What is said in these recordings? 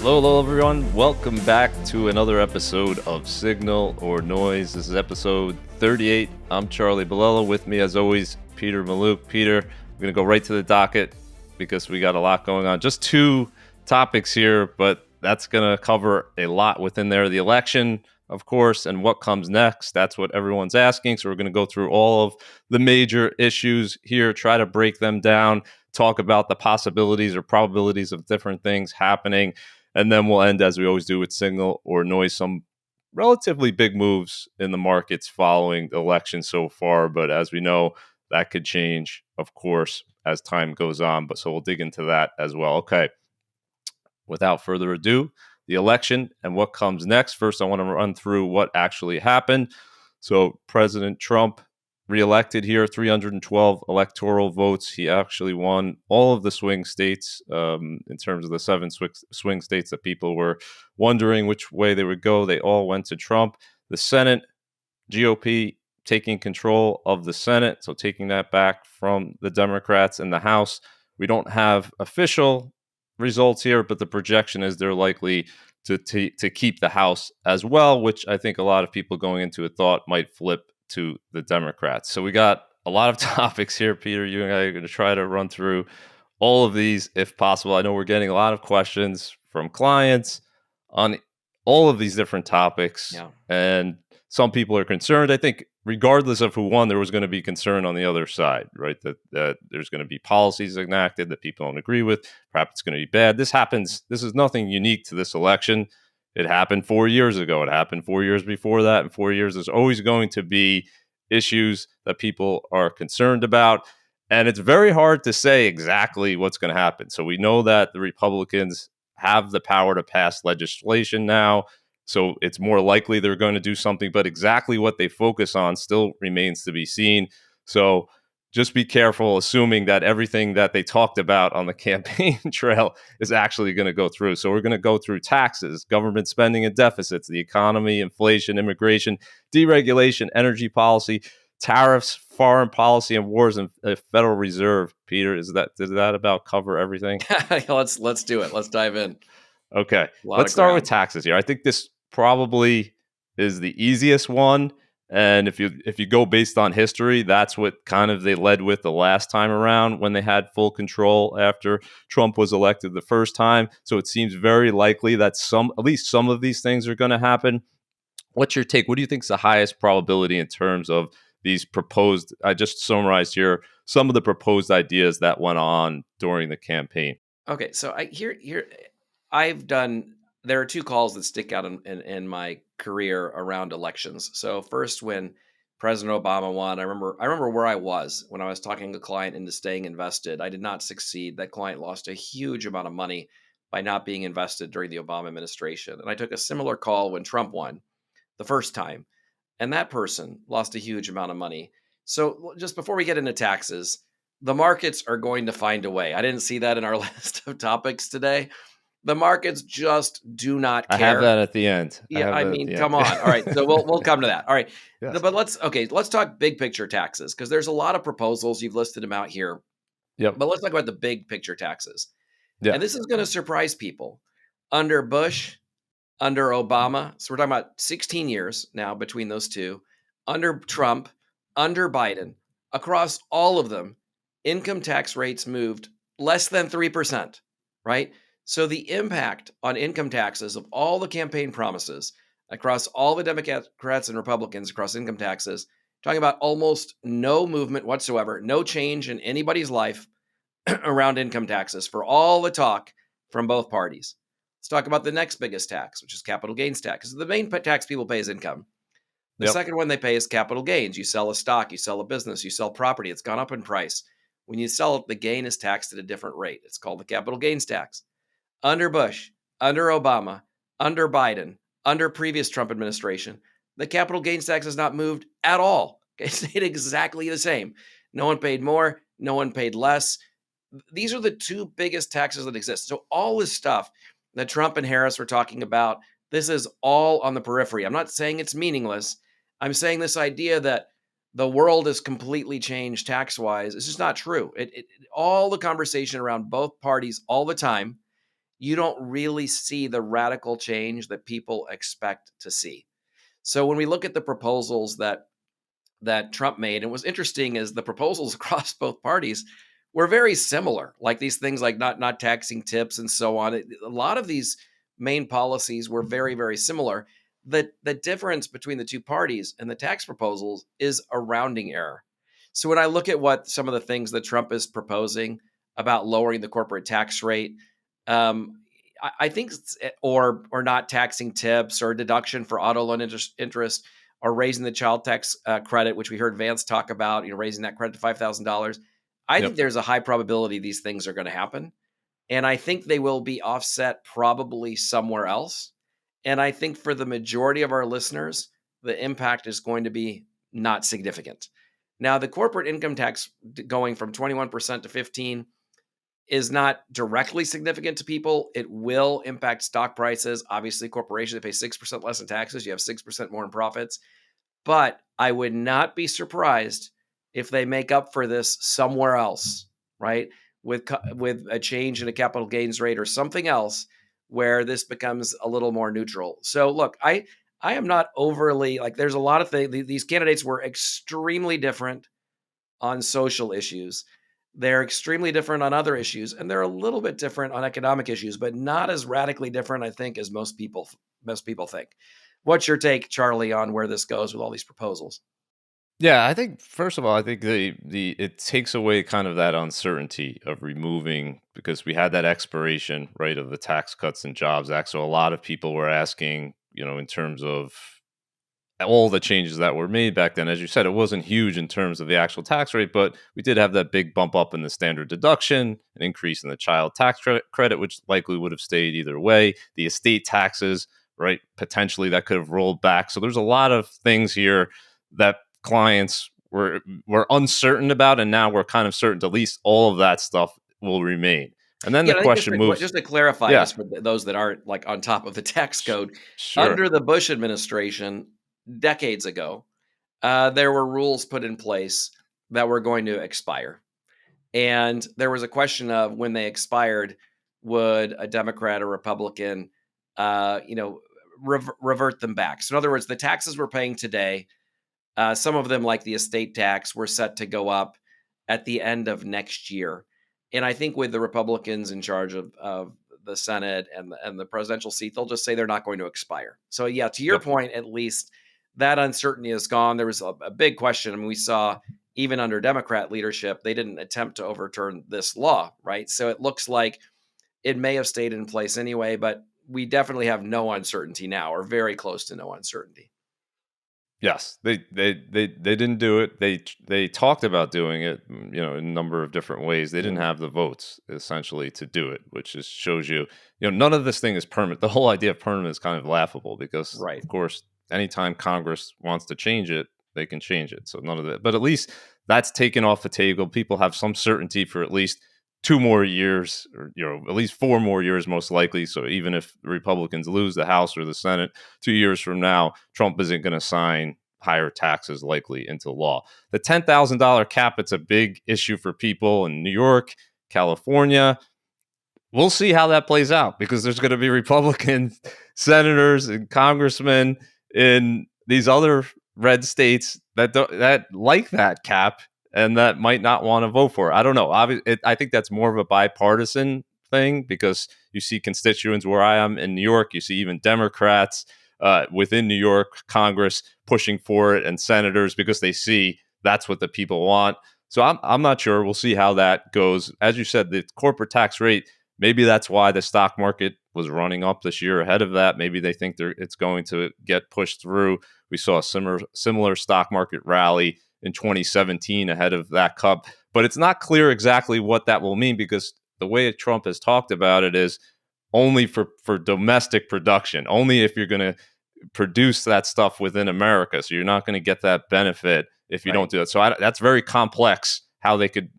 Hello, everyone. Welcome back to another episode of Signal or Noise. This is episode 38. I'm Charlie Bilello. With me, as always, Peter Maluk. Peter, we're going to go right to the docket because we got a lot going on. Just two topics here, but that's going to cover a lot within there. The election, of course, and what comes next. That's what everyone's asking. So we're going to go through all of the major issues here, try to break them down, talk about the possibilities or probabilities of different things happening. And then we'll end, as we always do, with Signal or Noise, some relatively big moves in the markets following the election so far. But as we know, that could change, of course, as time goes on. But so we'll dig into that as well. Okay. Without further ado, the election and what comes next. First, I want to run through what actually happened. So President Trump reelected here, 312 electoral votes. He actually won all of the swing states in terms of the seven swing states that people were wondering which way they would go. They all went to Trump. The Senate, GOP taking control of the Senate, so taking that back from the Democrats. In the House, we don't have official results here, but the projection is they're likely to keep the House as well, which I think a lot of people going into it thought might flip to the Democrats. So we got a lot of topics here, Peter. You and I are going to try to run through all of these if possible. I know we're getting a lot of questions from clients on all of these different topics. Yeah. And some people are concerned. I think regardless of who won, there was going to be concern on the other side, right? That there's going to be policies enacted that people don't agree with. Perhaps it's going to be bad. This happens. This is nothing unique to this election. It happened 4 years ago. It happened 4 years before that. In 4 years, there's always going to be issues that people are concerned about. And it's very hard to say exactly what's going to happen. So we know that the Republicans have the power to pass legislation now. So it's more likely they're going to do something, but exactly what they focus on still remains to be seen. So just be careful assuming that everything that they talked about on the campaign trail is actually going to go through. So we're going to go through taxes, government spending and deficits, the economy, inflation, immigration, deregulation, energy policy, tariffs, foreign policy, and wars, and Federal Reserve. Peter, did that about cover everything? let's do it. Let's dive in. Okay, let's start with taxes here. I think this probably is the easiest one, and if you go based on history, that's what kind of they led with the last time around when they had full control after Trump was elected the first time. So it seems very likely that at least some of these things are going to happen. What's your take? What do you think is the highest probability in terms of these proposed? I just summarized here some of the proposed ideas that went on during the campaign. Okay, so I've done. There are two calls that stick out in my career around elections. So first, when President Obama won, I remember where I was when I was talking a client into staying invested. I did not succeed. That client lost a huge amount of money by not being invested during the Obama administration. And I took a similar call when Trump won the first time, and that person lost a huge amount of money. So just before we get into taxes, the markets are going to find a way. I didn't see that in our list of topics today. The markets just do not care. I have that at the end. Yeah, I mean, come on. All right, so we'll come to that. All right, Yes. but let's talk big picture taxes because there's a lot of proposals. You've listed them out here. Yep. But let's talk about the big picture taxes. Yeah. And this is going to surprise people. Under Bush, under Obama, so we're talking about 16 years now between those two. Under Trump, under Biden, across all of them, income tax rates moved less than 3%, right? So the impact on income taxes of all the campaign promises across all the Democrats and Republicans across income taxes, talking about almost no movement whatsoever, no change in anybody's life around income taxes for all the talk from both parties. Let's talk about the next biggest tax, which is capital gains tax. The main tax people pay is income. The second one they pay is capital gains. You sell a stock, you sell a business, you sell property. It's gone up in price. When you sell it, the gain is taxed at a different rate. It's called the capital gains tax. Under Bush, under Obama, under Biden, under previous Trump administration, the capital gains tax has not moved at all. It stayed exactly the same. No one paid more. No one paid less. These are the two biggest taxes that exist. So all this stuff that Trump and Harris were talking about, this is all on the periphery. I'm not saying it's meaningless. I'm saying this idea that the world has completely changed tax-wise is just not true. All the conversation around both parties all the time you don't really see the radical change that people expect to see. So when we look at the proposals that Trump made, and what's interesting is the proposals across both parties were very similar. Like these things like not taxing tips and so on. A lot of these main policies were very similar. The difference between the two parties and the tax proposals is a rounding error. So when I look at what some of the things that Trump is proposing about lowering the corporate tax rate, I think, or not taxing tips or deduction for auto loan interest or raising the child tax credit, which we heard Vance talk about, raising that credit to $5,000. I think Yep. there's a high probability these things are going to happen. And I think they will be offset probably somewhere else. And I think for the majority of our listeners, the impact is going to be not significant. Now, the corporate income tax going from 21% to 15 is not directly significant to people. It will impact stock prices. Obviously, corporations that pay 6% less in taxes, you have 6% more in profits. But I would not be surprised if they make up for this somewhere else, right? With a change in a capital gains rate or something else where this becomes a little more neutral. So look, I am not overly like there's a lot of things. These candidates were extremely different on social issues. They're extremely different on other issues, and they're a little bit different on economic issues, but not as radically different, I think, as most people think. What's your take, Charlie, on where this goes with all these proposals? Yeah, I think first of all, I think the it takes away kind of that uncertainty of removing because we had that expiration, right, of the Tax Cuts and Jobs Act. So a lot of people were asking, in terms of all the changes that were made back then. As you said, it wasn't huge in terms of the actual tax rate, but we did have that big bump up in the standard deduction, an increase in the child tax credit, which likely would have stayed either way. The estate taxes, right, potentially that could have rolled back. So there's a lot of things here that clients were uncertain about, and now we're kind of certain at least all of that stuff will remain. And then the Yeah, I think question moves, just to clarify, yeah, just for those that aren't like on top of the tax sh- code, sure, under the Bush administration, decades ago, there were rules put in place that were going to expire. And there was a question of when they expired, would a Democrat or Republican, uh, you know, revert them back? So, in other words, the taxes we're paying today, some of them, like the estate tax, were set to go up at the end of next year. And I think with the Republicans in charge of the Senate and the presidential seat, they'll just say they're not going to expire. So, yeah, to your yep. point, at least that uncertainty is gone. There was a big question. I mean, we saw even under Democrat leadership, they didn't attempt to overturn this law, right? So it looks like it may have stayed in place anyway, but we definitely have no uncertainty now, or very close to no uncertainty. Yes, they didn't do it. They talked about doing it, in a number of different ways. They didn't Mhm. have the votes essentially to do it, which just shows you, none of this thing is permanent. The whole idea of permanent is kind of laughable because, Right. of course, anytime Congress wants to change it, they can change it. So none of that. But at least that's taken off the table. People have some certainty for at least 2 more years, or at least 4 more years, most likely. So even if the Republicans lose the House or the Senate 2 years from now, Trump isn't going to sign higher taxes likely into law. The $10,000 cap, it's a big issue for people in New York, California. We'll see how that plays out because there's going to be Republican senators and congressmen in these other red states that like that cap and that might not want to vote for it. I don't know. I think that's more of a bipartisan thing because you see constituents where I am in New York. You see even Democrats within New York Congress pushing for it and senators because they see that's what the people want. So I'm not sure. We'll see how that goes. As you said, the corporate tax rate, maybe that's why the stock market was running up this year ahead of that. Maybe they think it's going to get pushed through. We saw a similar stock market rally in 2017 ahead of that cut, but it's not clear exactly what that will mean because the way Trump has talked about it is only for domestic production, only if you're going to produce that stuff within America. So you're not going to get that benefit if you don't Right. do that. So that's very complex how they could,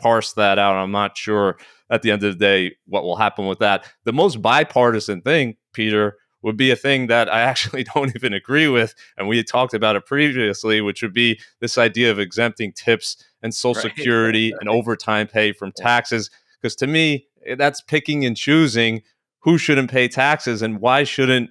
parse that out. I'm not sure at the end of the day what will happen with that. The most bipartisan thing, Peter, would be a thing that I actually don't even agree with. And we had talked about it previously, which would be this idea of exempting tips and Social Right. Security and overtime pay from Yeah. taxes. Because to me, that's picking and choosing who shouldn't pay taxes and why shouldn't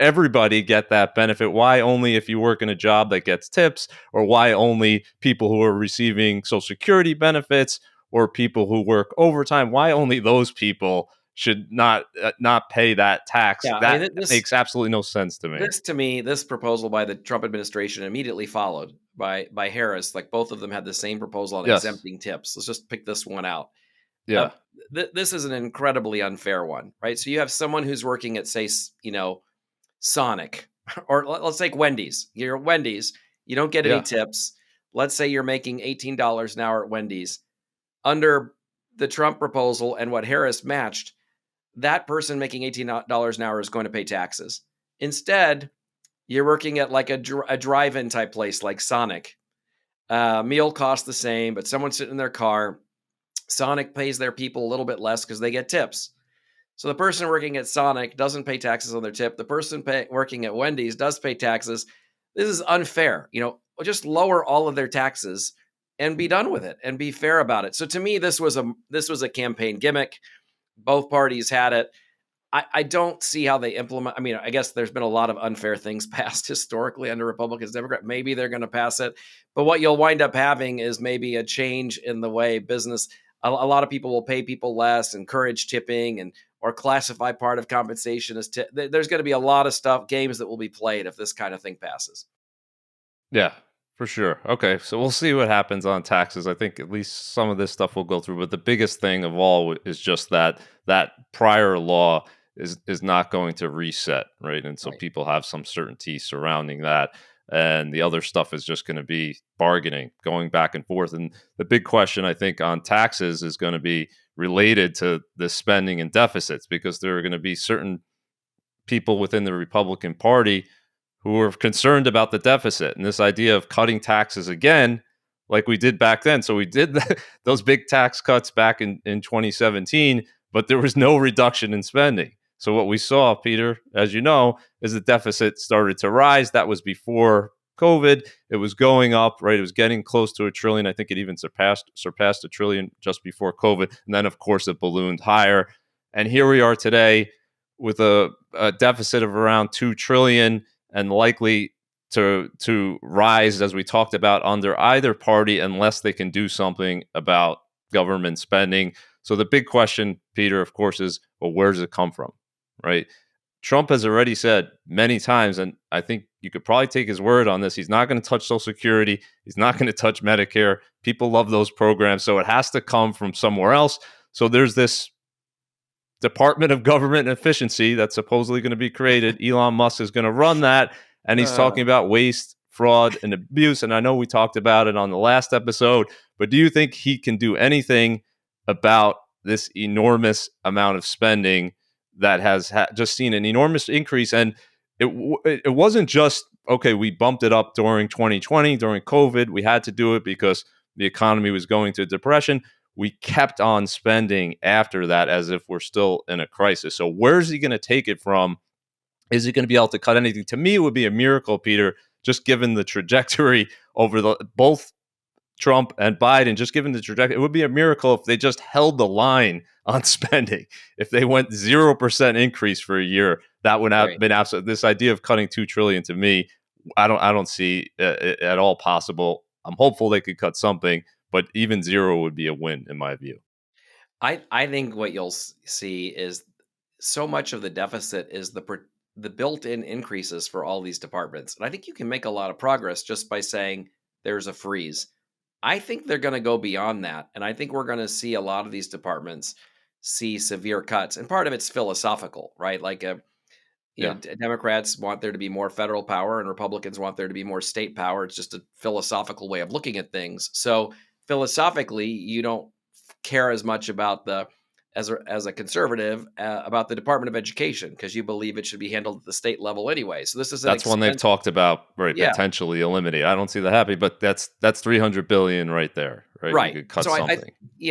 everybody get that benefit? Why only if you work in a job that gets tips, or why only people who are receiving Social Security benefits or people who work overtime? Why only those people should not pay that tax? Yeah, I mean, That makes absolutely no sense to me. this to me, this proposal by the Trump administration immediately followed by Harris. Like both of them had the same proposal on Yes. exempting tips. Let's just pick this one out. Uh, Yeah. this is an incredibly unfair one, right? So you have someone who's working at, say, Sonic, or let's take Wendy's. You're at Wendy's, you don't get any Yeah. tips. Let's say you're making $18 an hour at Wendy's. Under the Trump proposal and what Harris matched, that person making $18 an hour is going to pay taxes. Instead, you're working at like a drive-in type place like Sonic. Meal costs the same, but someone's sitting in their car. Sonic pays their people a little bit less because they get tips. So the person working at Sonic doesn't pay taxes on their tip. The person working at Wendy's does pay taxes. This is unfair. Just lower all of their taxes and be done with it and be fair about it. So to me, this was a campaign gimmick. Both parties had it. I don't see how they implement. I mean, I guess there's been a lot of unfair things passed historically under Republicans, Democrat. Maybe they're going to pass it, but what you'll wind up having is maybe a change in the way business. A lot of people will pay people less, encourage tipping, and or classify part of compensation as tip. There's going to be a lot of games that will be played if this kind of thing passes. Yeah, for sure. Okay, so we'll see what happens on taxes. I think at least some of this stuff will go through, but the biggest thing of all is just that prior law is not going to reset, right? And so Right. people have some certainty surrounding that, and the other stuff is just going to be bargaining, going back and forth. And the big question I think on taxes is going to be related to the spending and deficits, because there are going to be certain people within the Republican Party who are concerned about the deficit and this idea of cutting taxes again, like we did back then. So we did those big tax cuts back in 2017, but there was no reduction in spending. So what we saw, Peter, as you know, is the deficit started to rise. That was before COVID. It was going up, right? It was getting close to $1 trillion. I think it even surpassed $1 trillion just before COVID. And then, of course, it ballooned higher. And here we are today with a deficit of around $2 trillion, and likely to rise, as we talked about, under either party unless they can do something about government spending. So the big question, Peter, of course, is, well, where does it come from, right? Trump has already said many times, and I think you could probably take his word on this, he's not going to touch Social Security. He's not going to touch Medicare. People love those programs, so it has to come from somewhere else. So there's this Department of Government Efficiency that's supposedly going to be created. Elon Musk is going to run that, and he's talking about waste, fraud, and abuse. And I know we talked about it on the last episode, but do you think he can do anything about this enormous amount of spending that has just seen an enormous increase? And it wasn't just, okay, we bumped it up during 2020, during COVID. We had to do it because the economy was going to depression. We kept on spending after that as if we're still in a crisis. So where's he going to take it from? Is he going to be able to cut anything? To me, it would be a miracle, Peter, just given the trajectory over both Trump and Biden, just given the trajectory. It would be a miracle if they just held the line on spending. If they went 0% increase for a year, that would have been absolute. This idea of cutting $2 trillion, to me, I don't see it at all possible. I'm hopeful they could cut something, but even zero would be a win in my view. I think what you'll see is so much of the deficit is the built-in increases for all these departments. And I think you can make a lot of progress just by saying there's a freeze. I think they're going to go beyond that. And I think we're going to see a lot of these departments see severe cuts. And part of it's philosophical, right? Like, Democrats want there to be more federal power and Republicans want there to be more state power. It's just a philosophical way of looking at things. So philosophically, you don't care as much about as a conservative about the Department of Education because you believe it should be handled at the state level anyway. So this is that's one they've talked about, right? Yeah. Potentially eliminate. I don't see that happening, but that's $300 billion right there, right? Right. You could cut so something.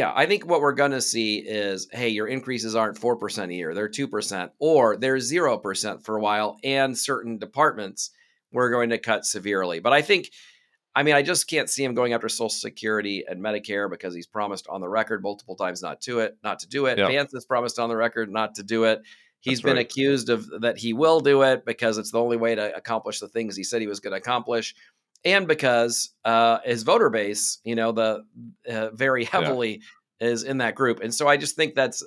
I think what we're going to see is, hey, your increases aren't 4% a year; they're 2%, or they're 0% for a while, and certain departments we're going to cut severely. But I just can't see him going after Social Security and Medicare because he's promised on the record multiple times not to do it. Yep. Vance has promised on the record not to do it. He's That's been right. accused of that he will do it because it's the only way to accomplish the things he said he was going to accomplish, and because his voter base, the very Yeah. heavily is in that group, and so I just think that's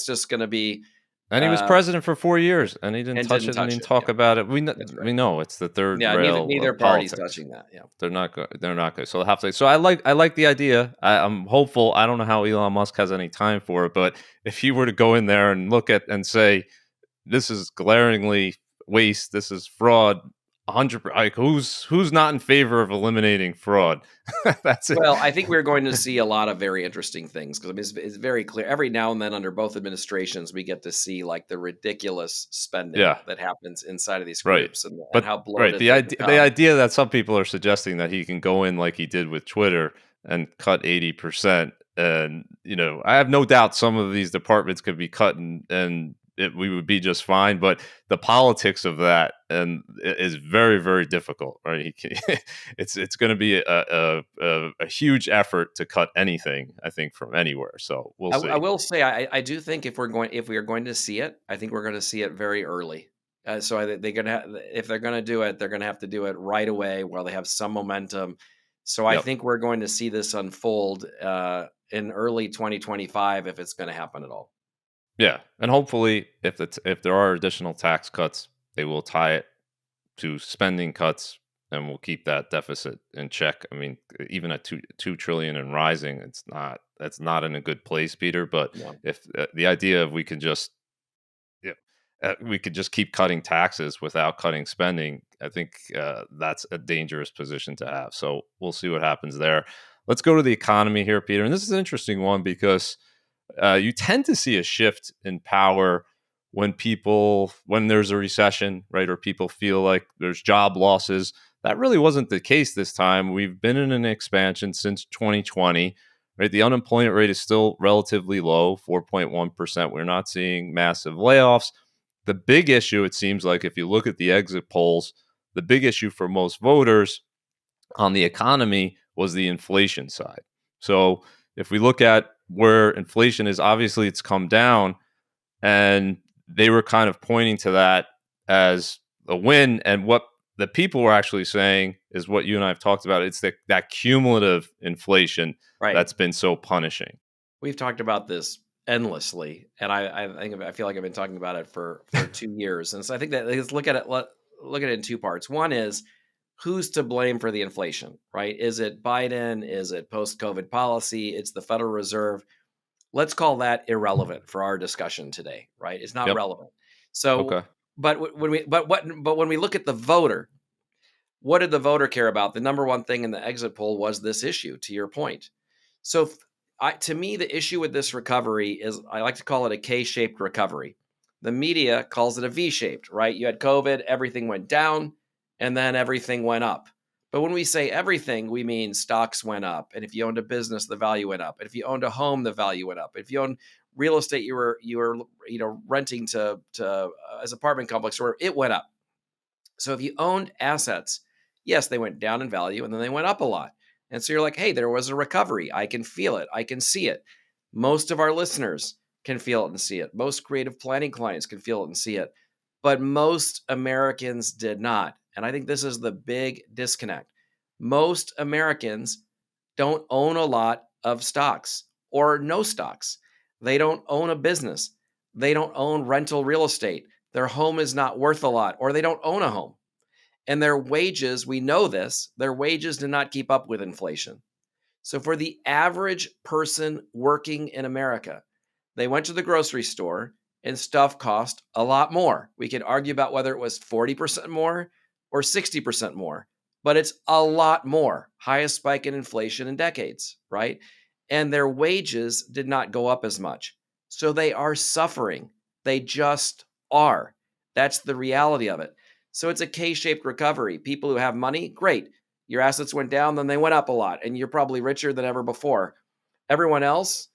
just going to be And he was uh, president for 4 years, and he didn't and touch didn't it and touch didn't it. talk Yeah, about it. that's right. We know it's the third Yeah, neither rail neither of party's politics. touching that. Yeah. They're not good. So they'll have to. So I like the idea. I'm hopeful. I don't know how Elon Musk has any time for it, but if he were to go in there and look at and say this is glaringly waste, this is fraud, 100. Like who's not in favor of eliminating fraud? That's it. Well, I think we're going to see a lot of very interesting things because I mean, it's very clear. Every now and then, under both administrations, we get to see like the ridiculous spending Yeah. that happens inside of these Right. groups and But how right, bloated they the become. idea that some people are suggesting that he can go in like he did with Twitter and cut 80%, and I have no doubt some of these departments could be cut, and we would be just fine. But the politics of that is very, very difficult. Right? It's going to be a huge effort to cut anything. I think from anywhere. So we'll I see. will say, I do think if we are going to see it, I think we're going to see it very early. So they're going to if they're going to do it, they're going to have to do it right away while they have some momentum. So I Yep. think we're going to see this unfold in early 2025 if it's going to happen at all. Yeah, and hopefully, if there are additional tax cuts, they will tie it to spending cuts, and we'll keep that deficit in check. I mean, even at two trillion and rising, that's not in a good place, Peter. But No. if the idea of yeah, we could just keep cutting taxes without cutting spending, I think that's a dangerous position to have. So we'll see what happens there. Let's go to the economy here, Peter. And this is an interesting one because you tend to see a shift in power when there's a recession, right? Or people feel like there's job losses. That really wasn't the case this time. We've been in an expansion since 2020, right? The unemployment rate is still relatively low, 4.1%. We're not seeing massive layoffs. The big issue, it seems like, if you look at the exit polls, the big issue for most voters on the economy was the inflation side. So if we look at where inflation is, obviously it's come down, and they were kind of pointing to that as a win. And what the people were actually saying is what you and I have talked about. It's that cumulative inflation Right. that's been so punishing. We've talked about this endlessly, and I feel like I've been talking about it for 2 years, and so I think that let's look at it in two parts. One is who's to blame for the inflation, right? Is it Biden? Is it post-COVID policy? It's the Federal Reserve. Let's call that irrelevant for our discussion today, right? It's not Yep. relevant. So, Okay. but when we look at the voter, what did the voter care about? The number one thing in the exit poll was this issue. To your point, so to me, the issue with this recovery is I like to call it a K-shaped recovery. The media calls it a V-shaped, right? You had COVID, everything went down, and then everything went up. But when we say everything, we mean stocks went up, and if you owned a business, the value went up. And if you owned a home, the value went up. If you owned real estate, you were renting to as apartment complex, or it went up. So if you owned assets, yes, they went down in value and then they went up a lot. And so you're like, hey, there was a recovery. I can feel it. I can see it. Most of our listeners can feel it and see it. Most creative planning clients can feel it and see it. But most Americans did not. And I think this is the big disconnect. Most Americans don't own a lot of stocks or no stocks. They don't own a business. They don't own rental real estate. Their home is not worth a lot, or they don't own a home. And their wages, we know this, their wages do not keep up with inflation. So for the average person working in America, they went to the grocery store and stuff cost a lot more. We can argue about whether it was 40% more or 60% more, but it's a lot more. Highest spike in inflation in decades, right? And their wages did not go up as much. So they are suffering. They just are. That's the reality of it. So it's a K-shaped recovery. People who have money, great. Your assets went down, then they went up a lot, and you're probably richer than ever before. Everyone else,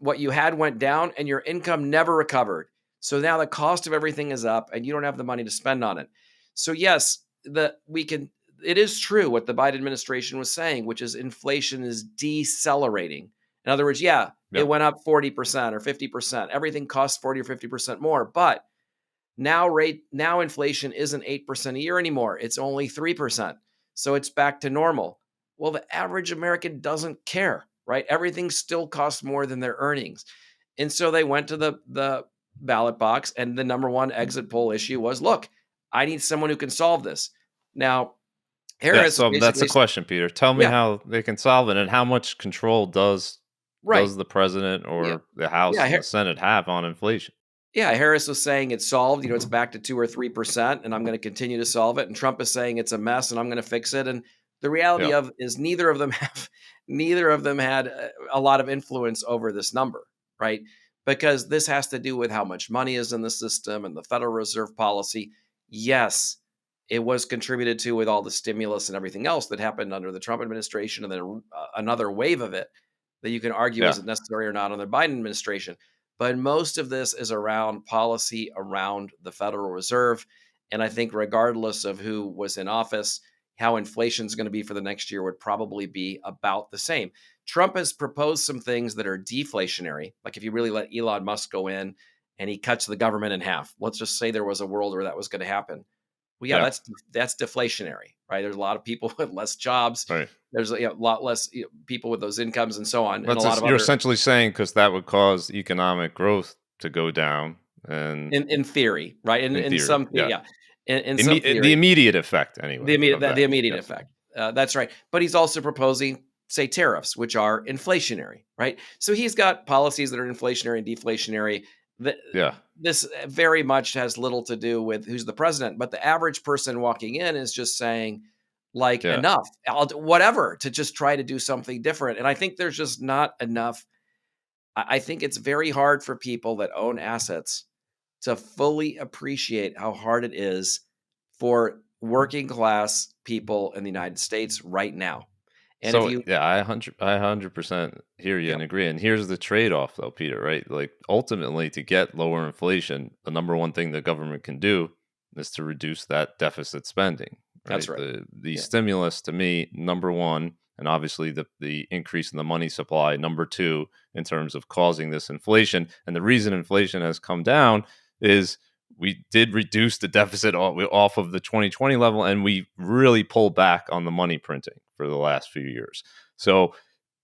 what you had went down, and your income never recovered. So now the cost of everything is up, and you don't have the money to spend on it. So yes, it is true what the Biden administration was saying, which is inflation is decelerating. In other words, yeah, Yeah. it went up 40% or 50%. Everything costs 40 or 50% more, but now inflation isn't 8% a year anymore. It's only 3%. So it's back to normal. Well, the average American doesn't care, right? Everything still costs more than their earnings. And so they went to the ballot box, and the number one exit poll issue was, look, I need someone who can solve this. Now, Yeah, Harris so that's the basically, question, Peter. Tell me yeah, how they can solve it, and how much control right. does the president Yeah. or the Yeah. House and the Senate have on inflation? Yeah, Harris was saying it's solved. It's back to 2 or 3%, and I'm going to continue to solve it. And Trump is saying it's a mess, and I'm going to fix it. And the reality Yeah. of is neither of them had a lot of influence over this number, right? Because this has to do with how much money is in the system and the Federal Reserve policy. Yes, it was contributed to with all the stimulus and everything else that happened under the Trump administration, and then another wave of it that you can argue Yeah. is it necessary or not under the Biden administration. But most of this is around policy around the Federal Reserve. And I think, regardless of who was in office, how inflation is going to be for the next year would probably be about the same. Trump has proposed some things that are deflationary. Like if you really let Elon Musk go in and he cuts the government in half, let's just say there was a world where that was going to happen. Well, yeah, Yeah. that's deflationary, right? There's a lot of people with less jobs. Right. There's a lot less people with those incomes and so on, and a That's lot of you're other. essentially saying because that would cause economic growth to go down, and In theory, right? in In theory, some yeah, yeah, in some the theory, immediate effect anyway of the that. immediate Yes. effect. That's right. But he's also proposing, say, tariffs, which are inflationary, right? So he's got policies that are inflationary and deflationary. Th- Yeah. This very much has little to do with who's the president, but the average person walking in is just saying, like, Yeah. enough, I'll do whatever to just try to do something different. And I think there's just not enough. I think it's very hard for people that own assets to fully appreciate how hard it is for working class people in the United States right now. And if So you, yeah, I 100% hear you yeah, and agree. And here's the trade-off though, Peter, right? Like ultimately to get lower inflation, the number one thing the government can do is to reduce that deficit spending, that's right? right. The Yeah, stimulus to me, number one, and obviously the increase in the money supply, number two, in terms of causing this inflation. And the reason inflation has come down is we did reduce the deficit off of the 2020 level, and we really pulled back on the money printing for the last few years. So,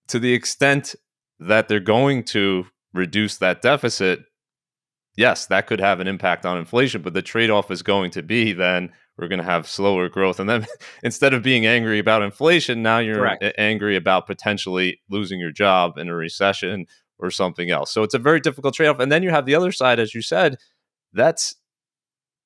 to the extent that they're going to reduce that deficit, yes, that could have an impact on inflation, but the trade off is going to be then we're going to have slower growth. And then instead of being angry about inflation, now you're correct. angry about potentially losing your job in a recession or something else. So, it's a very difficult trade off. And then you have the other side, as you said, that's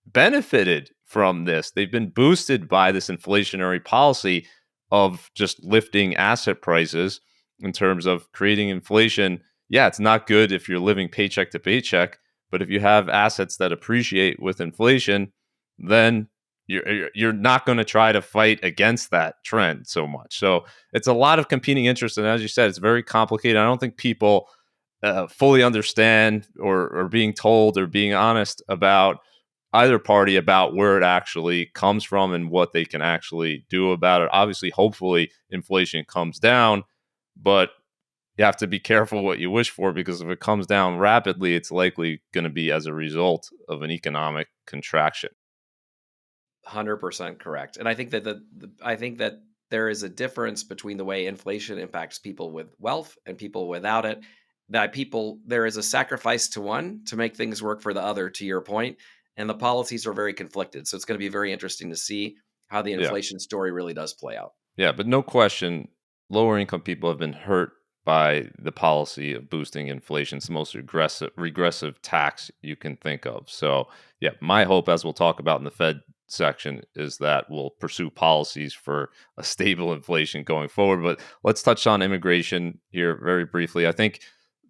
benefited from this. They've been boosted by this inflationary policy of just lifting asset prices in terms of creating inflation. Yeah, it's not good if you're living paycheck to paycheck, but if you have assets that appreciate with inflation, then you're not going to try to fight against that trend so much. So it's a lot of competing interests, and as you said, it's very complicated. I don't think people fully understand or being told or being honest about either party about where it actually comes from and what they can actually do about it. Obviously, hopefully, inflation comes down, but you have to be careful what you wish for because if it comes down rapidly, it's likely going to be as a result of an economic contraction. 100% correct. And I think that I think that there is a difference between the way inflation impacts people with wealth and people without it. That people there is a sacrifice to one to make things work for the other, to your point, and the policies are very conflicted. So it's going to be very interesting to see how the Yeah. inflation story really does play out. Yeah, but no question, lower income people have been hurt by the policy of boosting inflation. It's the most regressive tax you can think of. So, yeah, my hope, as we'll talk about in the Fed section, is that we'll pursue policies for a stable inflation going forward. But let's touch on immigration here very briefly. I think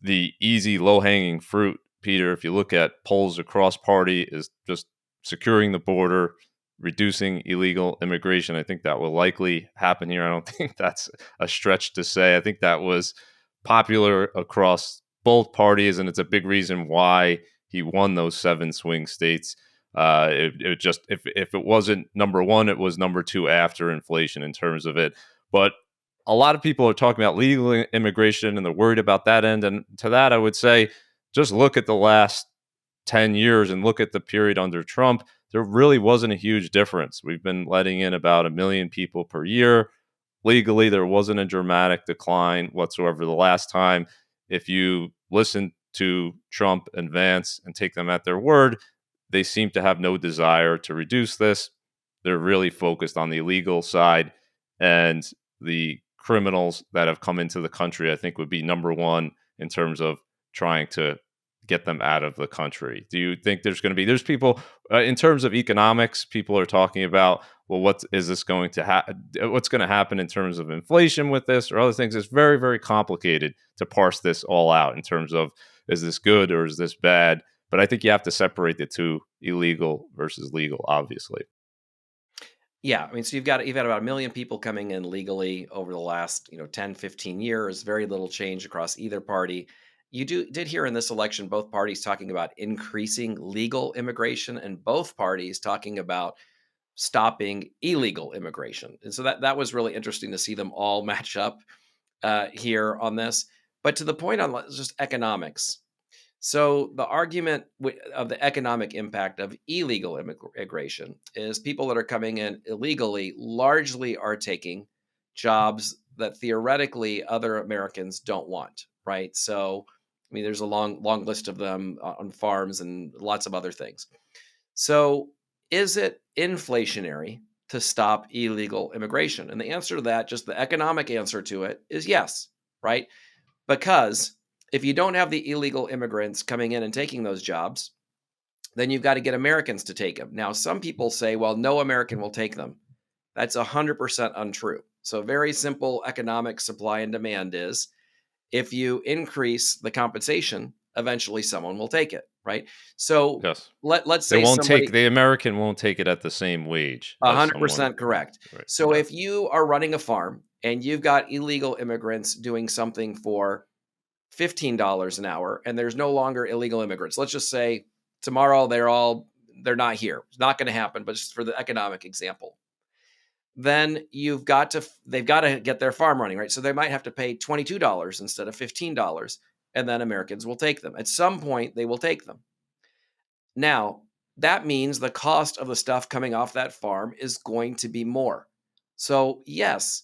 the easy, low hanging fruit, Peter, if you look at polls across party, is just securing the border, reducing illegal immigration. I think that will likely happen here. I don't think that's a stretch to say. I think that was popular across both parties, and it's a big reason why he won those 7 swing states. It just if it wasn't number one, it was number two after inflation in terms of it. But a lot of people are talking about legal immigration and they're worried about that end. And to that, I would say just look at the last 10 years and look at the period under Trump. There really wasn't a huge difference. We've been letting in about 1 million people per year. Legally, there wasn't a dramatic decline whatsoever the last time. If you listen to Trump and Vance and take them at their word, they seem to have no desire to reduce this. They're really focused on the illegal side, and the criminals that have come into the country, I think, would be number one in terms of trying to get them out of the country. Do you think there's people in terms of economics, people are talking about, well, what is this going to what's going to happen in terms of inflation with this or other things? It's very, very complicated to parse this all out in terms of, is this good or is this bad? But I think you have to separate the two, illegal versus legal, obviously. Yeah, I mean, so you've had about 1 million people coming in legally over the last 10, 15 years. Very little change across either party. You did hear in this election both parties talking about increasing legal immigration, and both parties talking about stopping illegal immigration. And so that was really interesting to see them all match up here on this. But to the point on just economics, so the argument of the economic impact of illegal immigration is people that are coming in illegally largely are taking jobs that theoretically other Americans don't want, right? So, I mean, there's a long list of them on farms and lots of other things. So, is it inflationary to stop illegal immigration? And the answer to that, just the economic answer to it, is yes, right? Because if you don't have the illegal immigrants coming in and taking those jobs, then you've got to get Americans to take them. Now, some people say, well, no American will take them. That's 100% untrue. So, very simple economic supply and demand is if you increase the compensation, eventually someone will take it, right? So, Yes. let's They say won't take somebody, the American won't take it at the same wage as someone. 100% correct. Right. So, Yeah. if you are running a farm and you've got illegal immigrants doing something for $15 an hour and there's no longer illegal immigrants. Let's just say tomorrow they're not here. It's not going to happen, but just for the economic example. Then they've got to get their farm running, right? So they might have to pay $22 instead of $15 and then Americans will take them. At some point they will take them. Now, that means the cost of the stuff coming off that farm is going to be more. So, yes,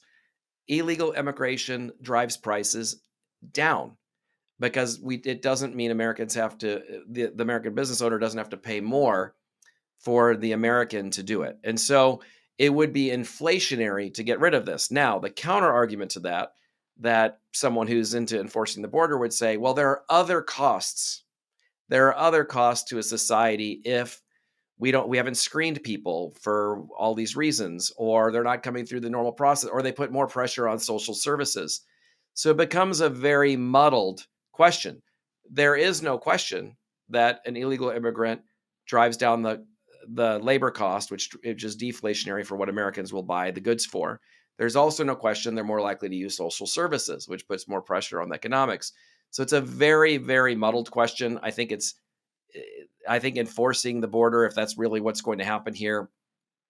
illegal immigration drives prices down because it doesn't mean Americans have to the American business owner doesn't have to pay more for the American to do it. And so it would be inflationary to get rid of this. Now, the counter argument to that someone who's into enforcing the border would say, well, there are other costs. There are other costs to a society if we haven't screened people for all these reasons, or they're not coming through the normal process, or they put more pressure on social services. So it becomes a very muddled question. There is no question that an illegal immigrant drives down the labor cost, which is deflationary for what Americans will buy the goods for. There's also no question they're more likely to use social services, which puts more pressure on the economics. So it's a very, very muddled question. I think enforcing the border, if that's really what's going to happen here,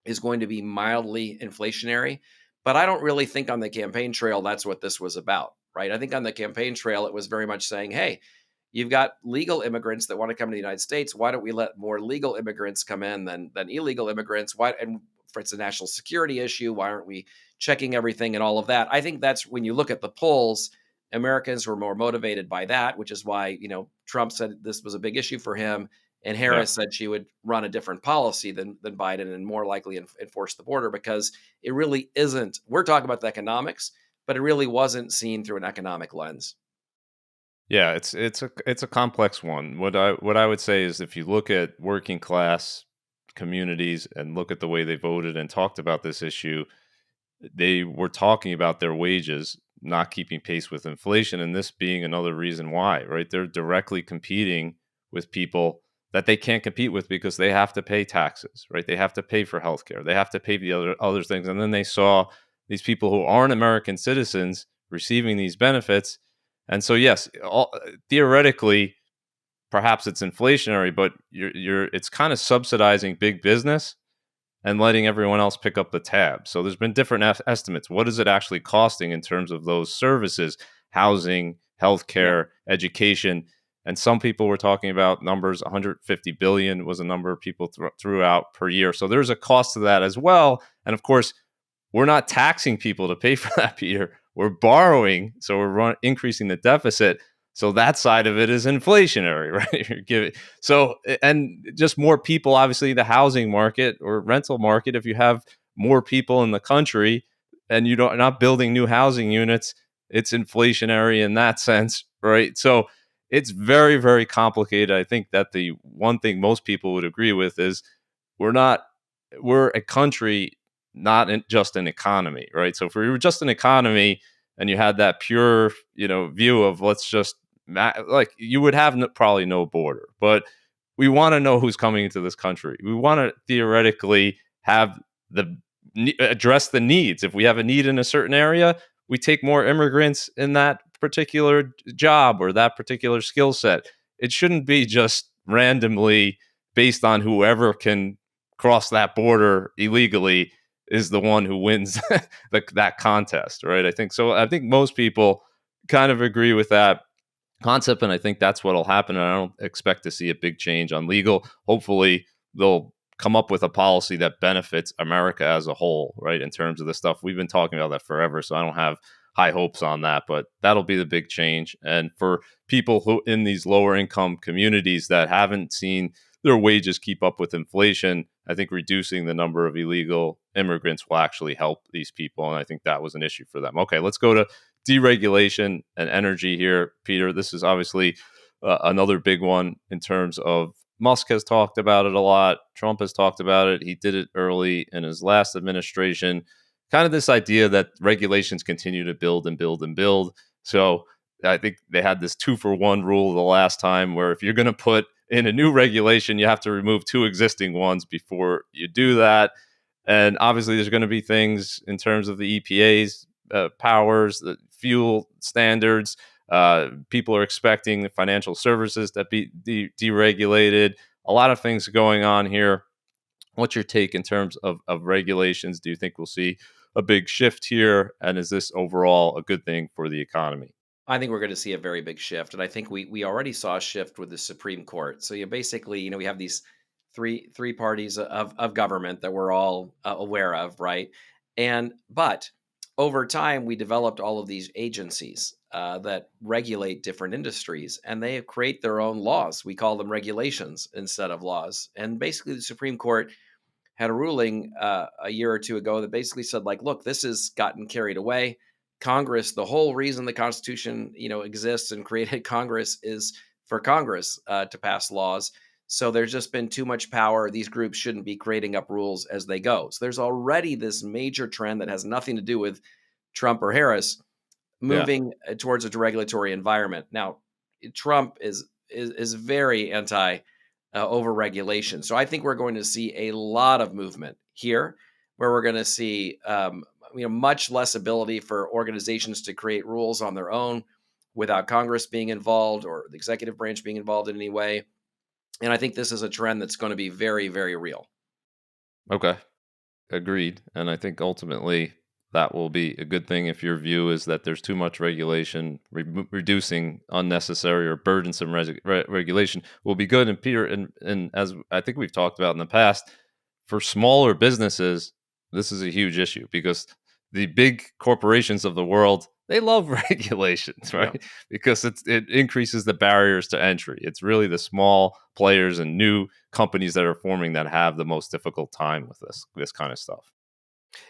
is going to be mildly inflationary. But I don't really think on the campaign trail that's what this was about, right? I think on the campaign trail it was very much saying, hey, you've got legal immigrants that want to come to the United States. Why don't we let more legal immigrants come in than illegal immigrants? Why, and for it's a national security issue, why aren't we checking everything and all of that? I think that's when you look at the polls, Americans were more motivated by that, which is why, Trump said this was a big issue for him. And Yeah. Harris said she would run a different policy than Biden and more likely enforce the border because it really isn't. We're talking about the economics, but it really wasn't seen through an economic lens. Yeah, it's a complex one. What I would say is if you look at working class communities and look at the way they voted and talked about this issue, they were talking about their wages not keeping pace with inflation, and this being another reason why, right? They're directly competing with people that they can't compete with because they have to pay taxes, right? They have to pay for healthcare. They have to pay the other things. And then they saw these people who aren't American citizens receiving these benefits. And so yes, theoretically perhaps it's inflationary, but you're it's kind of subsidizing big business and letting everyone else pick up the tab. So there's been different estimates. What is it actually costing in terms of those services, housing, Yeah. healthcare, education? And some people were talking about numbers. 150 billion was a number people threw out per year. So there's a cost to that as well. And of course, we're not taxing people to pay for that, Peter. We're borrowing, so we're increasing the deficit. So that side of it is inflationary, right? You're giving so, and just more people, obviously, the housing market or rental market. If you have more people in the country and you don't not building new housing units, it's inflationary in that sense, right? So it's very, very complicated. I think that the one thing most people would agree with is we're not we're a country, not just an economy, right? So if we were just an economy and you had that pure, view of let's just like you would have probably no border, but we want to know who's coming into this country. We want to theoretically have the address the needs. If we have a need in a certain area, we take more immigrants in that particular job or that particular skill set. It shouldn't be just randomly based on whoever can cross that border illegally is the one who wins that contest, right? I think so. I think most people kind of agree with that concept, and I think that's what'll happen. And I don't expect to see a big change on legal. Hopefully, they'll come up with a policy that benefits America as a whole, right? In terms of the stuff we've been talking about that forever, so I don't have high hopes on that, but that'll be the big change. And for people who in these lower income communities that haven't seen their wages keep up with inflation, I think reducing the number of illegal immigrants will actually help these people. And I think that was an issue for them. Okay, let's go to deregulation and energy here, Peter. This is obviously another big one in terms of Musk has talked about it a lot. Trump has talked about it. He did it early in his last administration. Kind of this idea that regulations continue to build and build and build. So I think they had this 2-for-1 rule the last time where if you're going to put in a new regulation, you have to remove 2 existing ones before you do that. And obviously, there's going to be things in terms of the EPA's powers, the fuel standards. People are expecting the financial services to be deregulated. A lot of things going on here. What's your take in terms of regulations? Do you think we'll see a big shift here? And is this overall a good thing for the economy? I think we're going to see a very big shift, and I think we already saw a shift with the Supreme Court. So you basically, we have these three parties of government that we're all aware of, right? But over time, we developed all of these agencies that regulate different industries, and they create their own laws. We call them regulations instead of laws. And basically, the Supreme Court had a ruling a year or two ago that basically said, like, look, this has gotten carried away. Congress, the whole reason the Constitution, exists and created Congress is for Congress to pass laws. So there's just been too much power. These groups shouldn't be creating up rules as they go. So there's already this major trend that has nothing to do with Trump or Harris Yeah. moving towards a deregulatory environment. Now, Trump is very anti over regulation. So I think we're going to see a lot of movement here, where we're going to see much less ability for organizations to create rules on their own without Congress being involved or the executive branch being involved in any way. And I think this is a trend that's going to be very, very real. Okay. Agreed. And I think ultimately that will be a good thing if your view is that there's too much regulation. Reducing unnecessary or burdensome regulation will be good. And Peter, and as I think we've talked about in the past, for smaller businesses, this is a huge issue because the big corporations of the world, they love regulations, Yeah. right? Because it increases the barriers to entry. It's really the small players and new companies that are forming that have the most difficult time with this kind of stuff.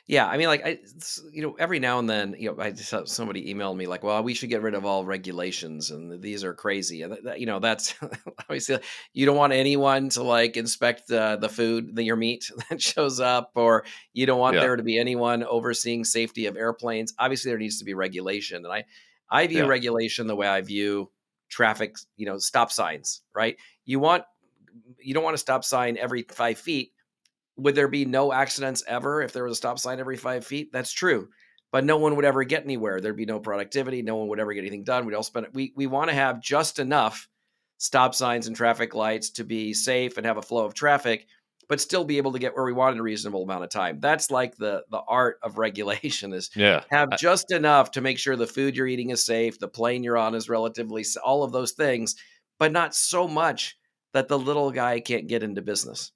Yeah, I mean, like, every now and then, I just have somebody email me like, "Well, we should get rid of all regulations, and these are crazy." And that's obviously you don't want anyone to like inspect the food, your meat that shows up, or you don't want Yeah, there to be anyone overseeing safety of airplanes. Obviously, there needs to be regulation, and I view yeah, regulation the way I view traffic, stop signs, right? You don't want a stop sign every 5 feet. Would there be no accidents ever if there was a stop sign every 5 feet? That's true. But no one would ever get anywhere. There'd be no productivity. No one would ever get anything done. We'd all spend it. We want to have just enough stop signs and traffic lights to be safe and have a flow of traffic. but still be able to get where we want in a reasonable amount of time. That's like the art of regulation is Yeah. have just enough to make sure the food you're eating is safe, the plane you're on is relatively all of those things, but not so much that the little guy can't get into business.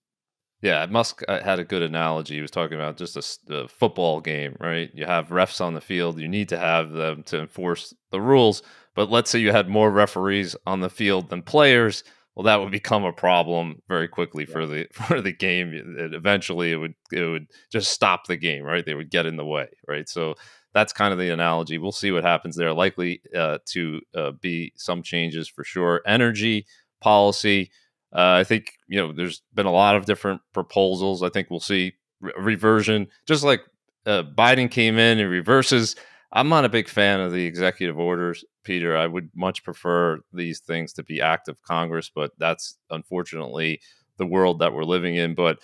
Yeah, Musk had a good analogy. He was talking about just a football game, right? You have refs on the field. You need to have them to enforce the rules. But let's say you had more referees on the field than players. Well, that would become a problem very quickly Yeah. for the for the game. Eventually, it would just stop the game, right? They would get in the way, right? So that's kind of the analogy. We'll see what happens there. Likely to be some changes for sure. Energy policy. I think there's been a lot of different proposals. I think we'll see reversion, just like Biden came in and reverses. I'm not a big fan of the executive orders, Peter. I would much prefer these things to be act of Congress, but that's unfortunately the world that we're living in. But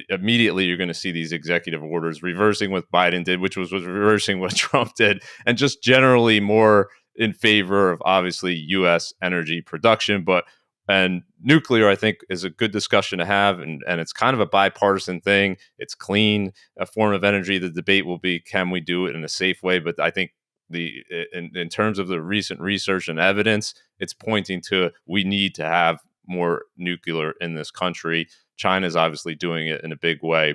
immediately you're going to see these executive orders reversing what Biden did, which was reversing what Trump did, and just generally more in favor of obviously U.S. energy production, but and nuclear, I think, is a good discussion to have, and it's kind of a bipartisan thing. It's clean, a form of energy. The debate will be, can we do it in a safe way? But I think in terms of the recent research and evidence, it's pointing to we need to have more nuclear in this country. China's obviously doing it in a big way,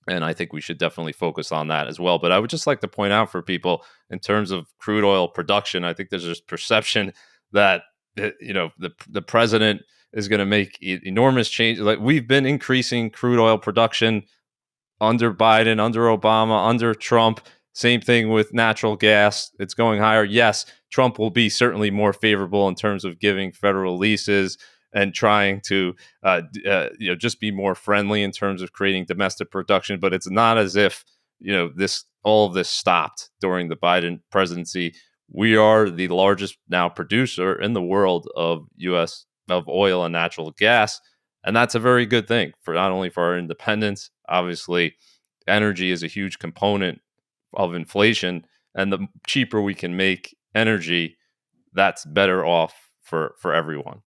and I think we should definitely focus on that as well. But I would just like to point out for people in terms of crude oil production, I think there's this perception that the president is going to make enormous changes. Like we've been increasing crude oil production under Biden, under Obama, under Trump. Same thing with natural gas. It's going higher. Yes, Trump will be certainly more favorable in terms of giving federal leases and trying to just be more friendly in terms of creating domestic production. But it's not as if this all of this stopped during the Biden presidency. We are the largest now producer in the world of U.S. of oil and natural gas, and that's a very good thing for not only for our independence. Obviously, energy is a huge component of inflation, and the cheaper we can make energy, that's better off for everyone.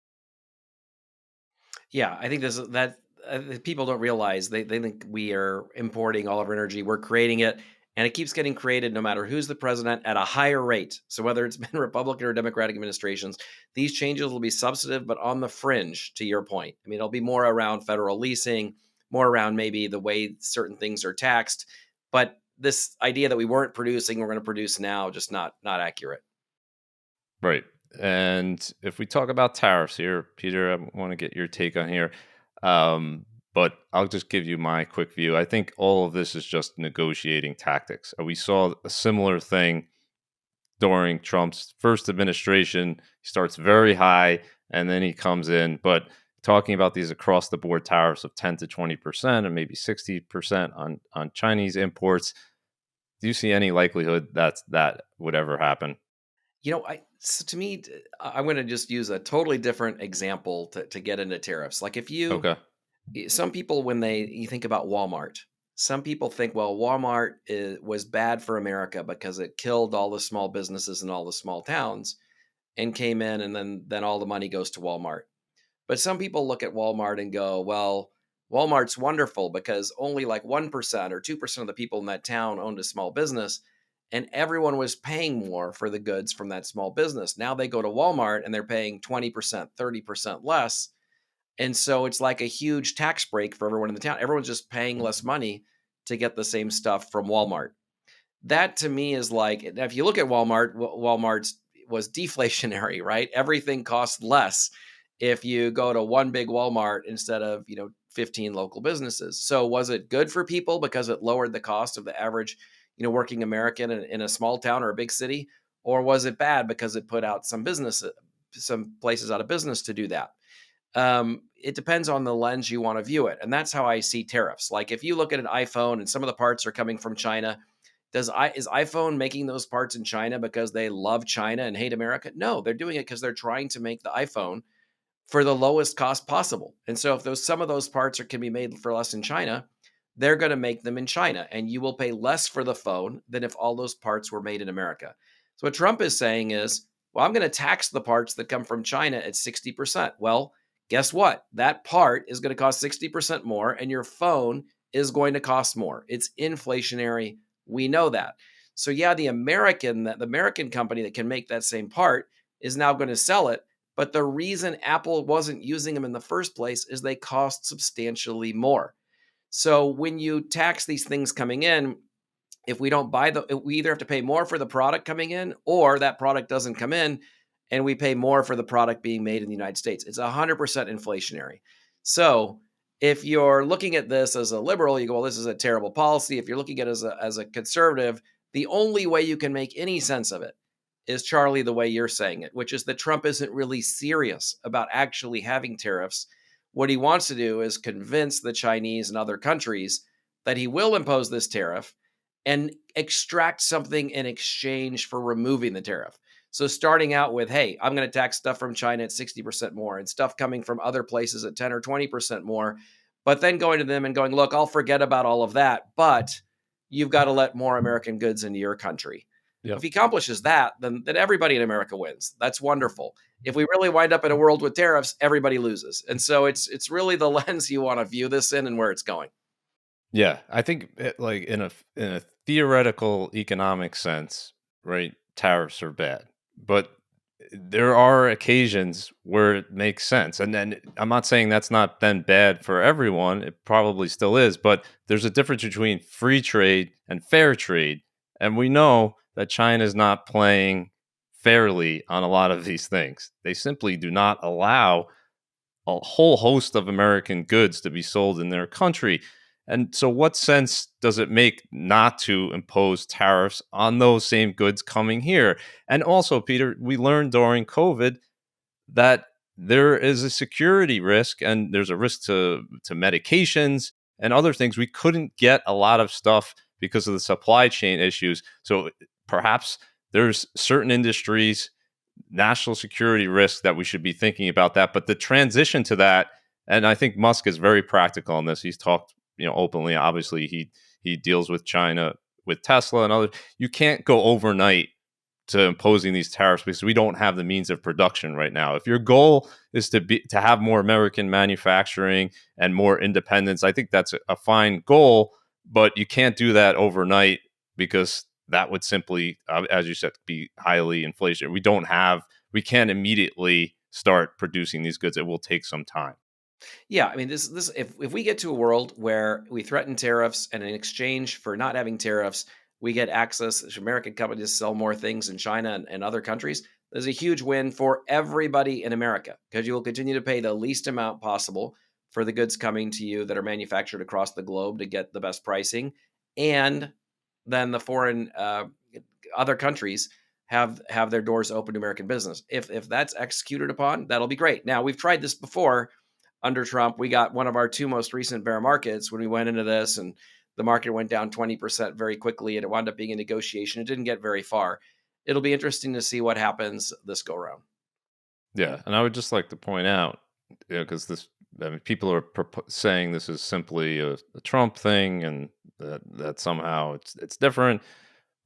Yeah, I think that people don't realize they think we are importing all of our energy, we're creating it, and it keeps getting created no matter who's the president at a higher rate. So whether it's been Republican or Democratic administrations, these changes will be substantive, but on the fringe. To your point, I mean, it'll be more around federal leasing, more around maybe the way certain things are taxed, but this idea that we weren't producing, we're going to produce now, just not accurate. Right. And if we talk about tariffs here, Peter, I want to get your take on here. But I'll just give you my quick view. I think all of this is just negotiating tactics. We saw a similar thing during Trump's first administration. He starts very high and then he comes in, but talking about these across the board tariffs of 10 to 20% and maybe 60% on Chinese imports. Do you see any likelihood that would ever happen? To me, I'm going to just use a totally different example to get into tariffs. Like if Okay. some people, when you think about Walmart, some people think, well, Walmart was bad for America because it killed all the small businesses in all the small towns and came in, and then all the money goes to Walmart. But some people look at Walmart and go, well, Walmart's wonderful because only like 1% or 2% of the people in that town owned a small business, and everyone was paying more for the goods from that small business. Now they go to Walmart and they're paying 20%, 30% less. And so it's like a huge tax break for everyone in the town. Everyone's just paying less money to get the same stuff from Walmart. That to me is like, if you look at Walmart, Walmart's was deflationary, right? Everything costs less if you go to one big Walmart instead of, 15 local businesses. So was it good for people because it lowered the cost of the average, working American in a small town or a big city? Or was it bad because it put out some places out of business to do that? It depends on the lens you want to view it. And that's how I see tariffs. Like if you look at an iPhone and some of the parts are coming from China, is iPhone making those parts in China because they love China and hate America? No, they're doing it because they're trying to make the iPhone for the lowest cost possible. And so if some of those parts can be made for less in China, they're going to make them in China, and you will pay less for the phone than if all those parts were made in America. So what Trump is saying is, well, I'm going to tax the parts that come from China at 60%. Well, Guess what? That part is going to cost 60% more, and your phone is going to cost more. It's inflationary. We know that. So yeah, the American company that can make that same part is now going to sell it. But the reason Apple wasn't using them in the first place is they cost substantially more. So when you tax these things coming in, if we don't buy we either have to pay more for the product coming in, or that product doesn't come in and we pay more for the product being made in the United States. It's 100% inflationary. So if you're looking at this as a liberal, you go, well, this is a terrible policy. If you're looking at it as a conservative, the only way you can make any sense of it is, Charlie, the way you're saying it, which is that Trump isn't really serious about actually having tariffs. What he wants to do is convince the Chinese and other countries that he will impose this tariff and extract something in exchange for removing the tariff. So starting out with, hey, I'm going to tax stuff from China at 60% more and stuff coming from other places at 10 or 20% more, but then going to them and going, look, I'll forget about all of that, but you've got to let more American goods into your country. Yep. If he accomplishes that, then everybody in America wins. That's wonderful. If we really wind up in a world with tariffs, everybody loses. And so it's really the lens you want to view this in and where it's going. Yeah, I think like in a theoretical economic sense, right? Tariffs are bad, but there are occasions where it makes sense. And then I'm not saying that's not then bad for everyone. It probably still is, but there's a difference between free trade and fair trade. And we know that China is not playing fairly on a lot of these things. They simply do not allow a whole host of American goods to be sold in their country. And so, what sense does it make not to impose tariffs on those same goods coming here? And also, Peter, we learned during COVID that there is a security risk and there's a risk to medications and other things. We couldn't get a lot of stuff because of the supply chain issues. So, perhaps there's certain industries, national security risk that we should be thinking about that. But the transition to that, and I think Musk is very practical on this. He's talked, openly. Obviously, he deals with China, with Tesla and others. You can't go overnight to imposing these tariffs because we don't have the means of production right now. If your goal is to have more American manufacturing and more independence, I think that's a fine goal. But you can't do that overnight because that would simply, as you said, be highly inflationary. We can't immediately start producing these goods. It will take some time. Yeah, I mean, this if we get to a world where we threaten tariffs and in exchange for not having tariffs, we get access to American companies to sell more things in China and other countries, there's a huge win for everybody in America because you will continue to pay the least amount possible for the goods coming to you that are manufactured across the globe to get the best pricing, and then the foreign other countries have their doors open to American business. If that's executed upon, that'll be great. Now, we've tried this before under Trump. We got one of our two most recent bear markets when we went into this, and the market went down 20% very quickly, and it wound up being a negotiation. It didn't get very far. It'll be interesting to see what happens this go round. Yeah, and I would just like to point out, because people are saying this is simply a Trump thing, and that somehow it's different.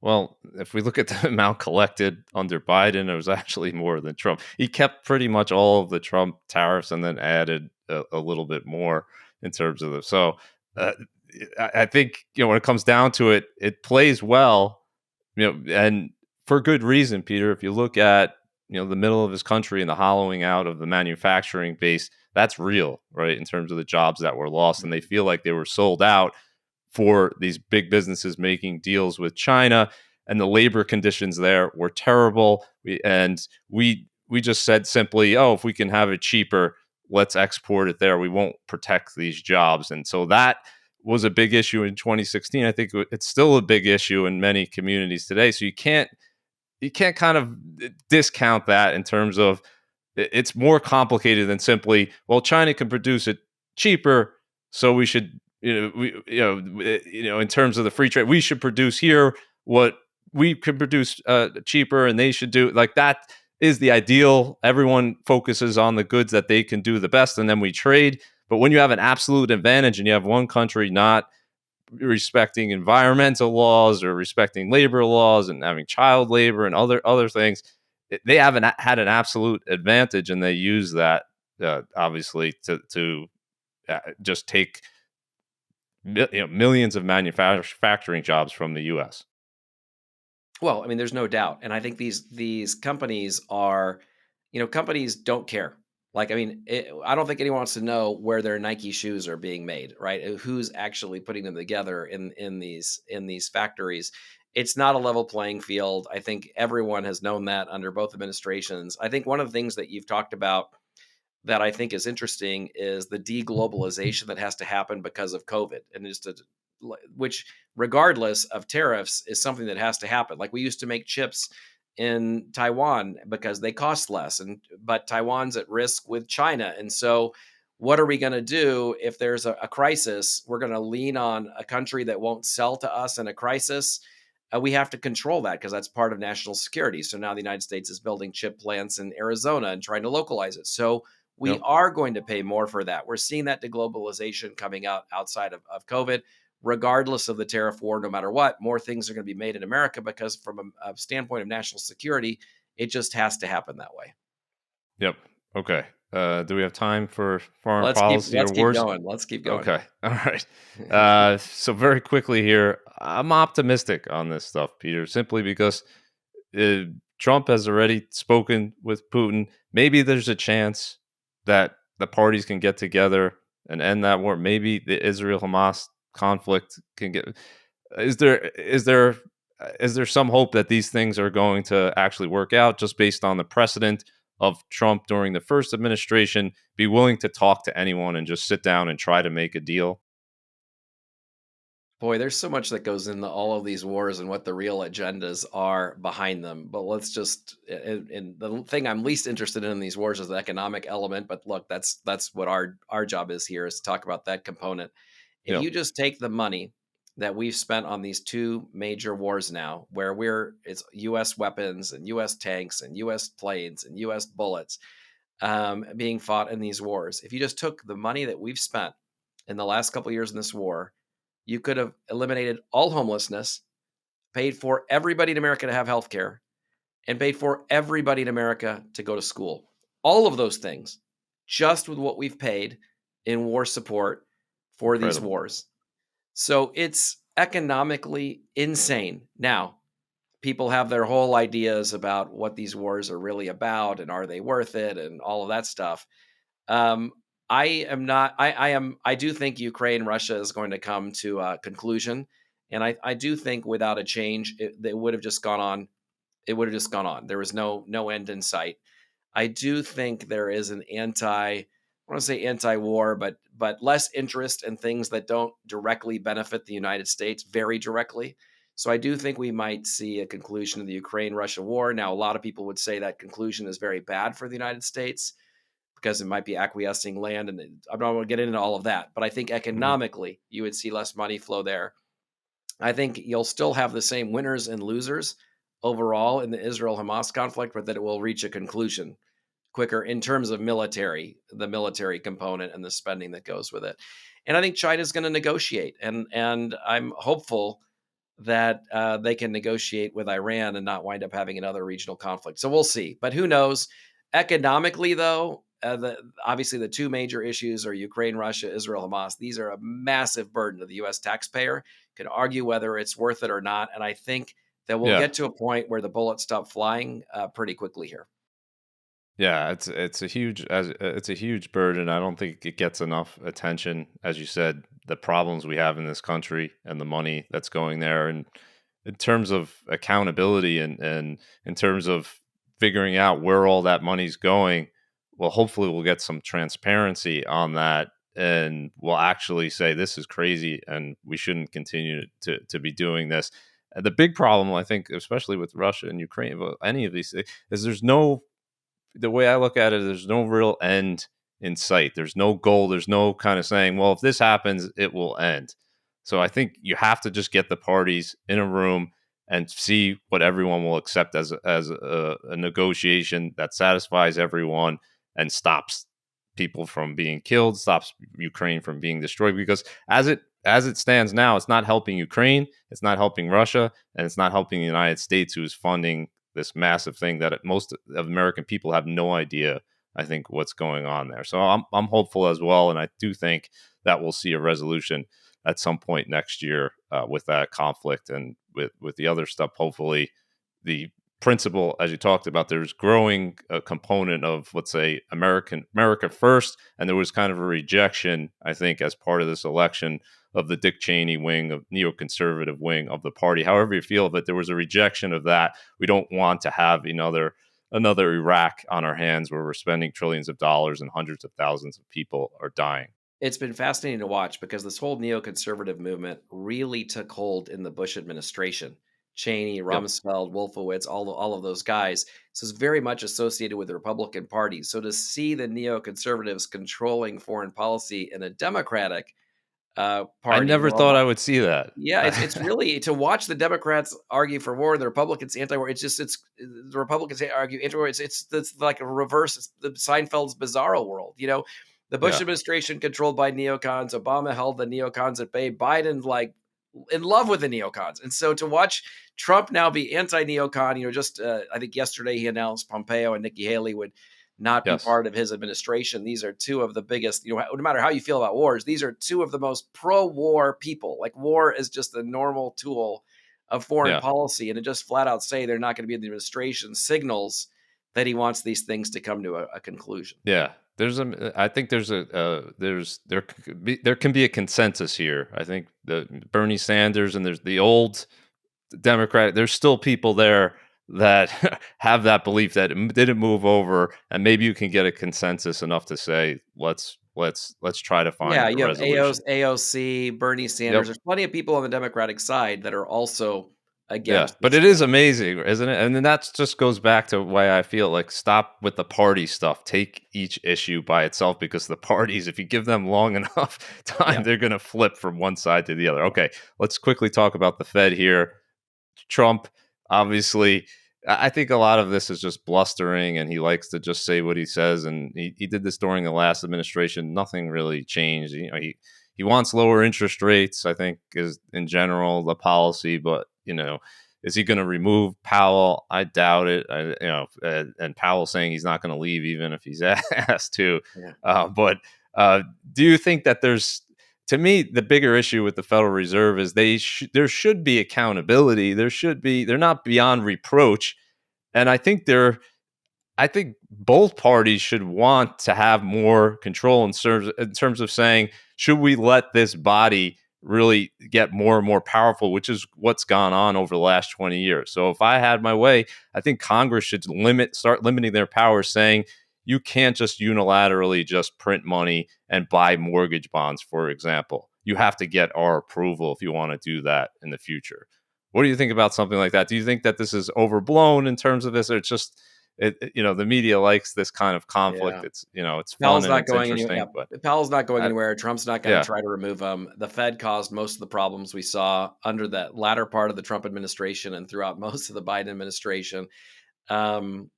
Well, if we look at the amount collected under Biden, it was actually more than Trump. He kept pretty much all of the Trump tariffs and then added a little bit more in terms of the. So I think when it comes down to it, it plays well, and for good reason, Peter. If you look at the middle of his country and the hollowing out of the manufacturing base, that's real, right? In terms of the jobs that were lost, and they feel like they were sold out for these big businesses making deals with China, and the labor conditions there were terrible. We just said simply, oh, if we can have it cheaper, let's export it there. We won't protect these jobs. And so that was a big issue in 2016. I think it's still a big issue in many communities today. So you can't kind of discount that in terms of it's more complicated than simply, well, China can produce it cheaper, so we should in terms of the free trade, we should produce here what we can produce cheaper, and they should do like that. Is the ideal. Everyone focuses on the goods that they can do the best, and then we trade. But when you have an absolute advantage and you have one country not respecting environmental laws or respecting labor laws and having child labor and other things, they haven't had an absolute advantage, and they use that obviously, to just take millions of manufacturing jobs from the U.S. Well, I mean, there's no doubt, and I think these companies are, companies don't care. Like, I mean, I don't think anyone wants to know where their Nike shoes are being made, right? Who's actually putting them together in these factories? It's not a level playing field. I think everyone has known that under both administrations. I think one of the things that you've talked about that I think is interesting is the deglobalization that has to happen because of COVID, and just which, regardless of tariffs, is something that has to happen. Like we used to make chips in Taiwan because they cost less, and but Taiwan's at risk with China, and so what are we going to do if there's a crisis? We're going to lean on a country that won't sell to us in a crisis. We have to control that because that's part of national security. So now the United States is building chip plants in Arizona and trying to localize it. So we Yep. are going to pay more for that. We're seeing that deglobalization coming out outside of COVID, regardless of the tariff war, no matter what. More things are going to be made in America because, from a standpoint of national security, it just has to happen that way. Yep. Okay. Do we have time for foreign Let's keep policy let's or keep wars? going. Let's keep going. Okay. All right. So very quickly here, I'm optimistic on this stuff, Peter, simply because uh, Trump has already spoken with Putin. Maybe there's a chance that the parties can get together and end that war. Maybe the Israel Hamas conflict can get. Is there some hope that these things are going to actually work out just based on the precedent of Trump during the first administration? Be willing to talk to anyone and just sit down and try to make a deal. Boy, there's so much that goes into all of these wars and what the real agendas are behind them. But let's just, and the thing I'm least interested in these wars is the economic element. But look, that's what our job is here, is to talk about that component. If Yep. you just take the money that we've spent on these two major wars now, where it's U.S. weapons and U.S. tanks and U.S. planes and U.S. bullets being fought in these wars, if you just took the money that we've spent in the last couple of years in this war, you could have eliminated all homelessness, paid for everybody in America to have health care, and paid for everybody in America to go to school. All of those things, just with what we've paid in war support for these Incredible. wars. So it's economically insane. Now, people have their whole ideas about what these wars are really about and are they worth it and all of that stuff. Um, I am not. I do think Ukraine Russia is going to come to a conclusion, and I do think without a change, it would have just gone on. It would have just gone on. There was no end in sight. I do think there is an I want to say anti-war, but less interest in things that don't directly benefit the United States very directly. So I do think we might see a conclusion of the Ukraine-Russia war. Now, a lot of people would say that conclusion is very bad for the United States because it might be acquiescing land, and I'm not going to get into all of that. But I think Mhm. economically, you would see less money flow there. I think you'll still have the same winners and losers overall in the Israel Hamas conflict, but that it will reach a conclusion quicker in terms of the military component and the spending that goes with it. And I think China's going to negotiate, and I'm hopeful that they can negotiate with Iran and not wind up having another regional conflict. So we'll see. But who knows? Economically, though, obviously the two major issues are Ukraine, Russia, Israel, Hamas. These are a massive burden to the U.S. taxpayer. Can argue whether it's worth it or not, and I think that we'll Yeah. get to a point where the bullets stop flying pretty quickly here. Yeah, it's a huge burden. I don't think it gets enough attention, as you said, the problems we have in this country and the money that's going there. And in terms of accountability and in terms of figuring out where all that money's going, well, hopefully we'll get some transparency on that and we'll actually say this is crazy and we shouldn't continue to be doing this. The big problem, I think, especially with Russia and Ukraine, well, any of these things, is the way I look at it, there's no real end in sight. There's no goal. There's no kind of saying, well, if this happens, it will end. So I think you have to just get the parties in a room and see what everyone will accept as a negotiation that satisfies everyone and stops people from being killed, stops Ukraine from being destroyed. Because as it stands now, it's not helping Ukraine, it's not helping Russia, and it's not helping the United States, who is funding this massive thing that most of American people have no idea I think, what's going on there. So I'm hopeful as well, and I do think that we'll see a resolution at some point next year with that conflict, and with the other stuff. Hopefully, the principle, as you talked about, there's growing a component of, let's say, America first, and there was kind of a rejection, I think, as part of this election of the Dick Cheney wing, of neoconservative wing of the party. However you feel of it, there was a rejection of that. We don't want to have another Iraq on our hands where we're spending trillions of dollars and hundreds of thousands of people are dying. It's been fascinating to watch because this whole neoconservative movement really took hold in the Bush administration. Cheney, Yep. Rumsfeld, Wolfowitz, all of those guys. So it's very much associated with the Republican Party. So to see the neoconservatives controlling foreign policy in a Democratic I party, never where thought I would see that. yeah, it's really to watch the Democrats argue for war, the Republicans anti-war. It's the Republicans argue anti-war. It's like a reverse. It's the Seinfeld's Bizarro world. The Bush Yeah. administration controlled by neocons. Obama held the neocons at bay. Biden like in love with the neocons, and so to watch Trump now be anti-neocon. Just I think yesterday he announced Pompeo and Nikki Haley would not be Yes. part of his administration. These are two of the biggest, no matter how you feel about wars, these are two of the most pro-war people. Like war is just a normal tool of foreign Yeah. policy. And to just flat out say they're not going to be in the administration signals that he wants these things to come to a conclusion. Yeah. I think there can be a consensus here. I think the Bernie Sanders and there's the old Democrat, there's still people there that have that belief that it didn't move over, and maybe you can get a consensus enough to say let's try to Yeah, find a you have resolution. AOC, Bernie Sanders. Yep. There's plenty of people on the Democratic side that are also Yeah, against but this it stuff. is amazing, isn't it? And then that just goes back to why I feel like stop with the party stuff. Take each issue by itself, because the parties, if you give them long enough time, Yeah. they're going to flip from one side to the other. Okay, let's quickly talk about the Fed here. Trump, obviously, I think a lot of this is just blustering, and he likes to just say what he says. And he did this during the last administration. Nothing really changed. He wants lower interest rates, I think, is in general the policy. But is he going to remove Powell? I doubt it. And Powell saying he's not going to leave even if he's asked to. Yeah. But do you think that to me, the bigger issue with the Federal Reserve is there should be accountability. They're not beyond reproach, and I think both parties should want to have more control in terms of saying, should we let this body really get more and more powerful, which is what's gone on over the last 20 years. So if I had my way, I think Congress should start limiting their powers, saying you can't just unilaterally just print money and buy mortgage bonds, for example. You have to get our approval if you want to do that in the future. What do you think about something like that? Do you think that this is overblown in terms of this, or it's just the media likes this kind of conflict? Yeah. It's fun Powell's and not it's going anywhere. interesting, but Yeah, Powell's not going I, anywhere. Trump's not going to yeah, try to remove him. The Fed caused most of the problems we saw under that latter part of the Trump administration and throughout most of the Biden administration. Um,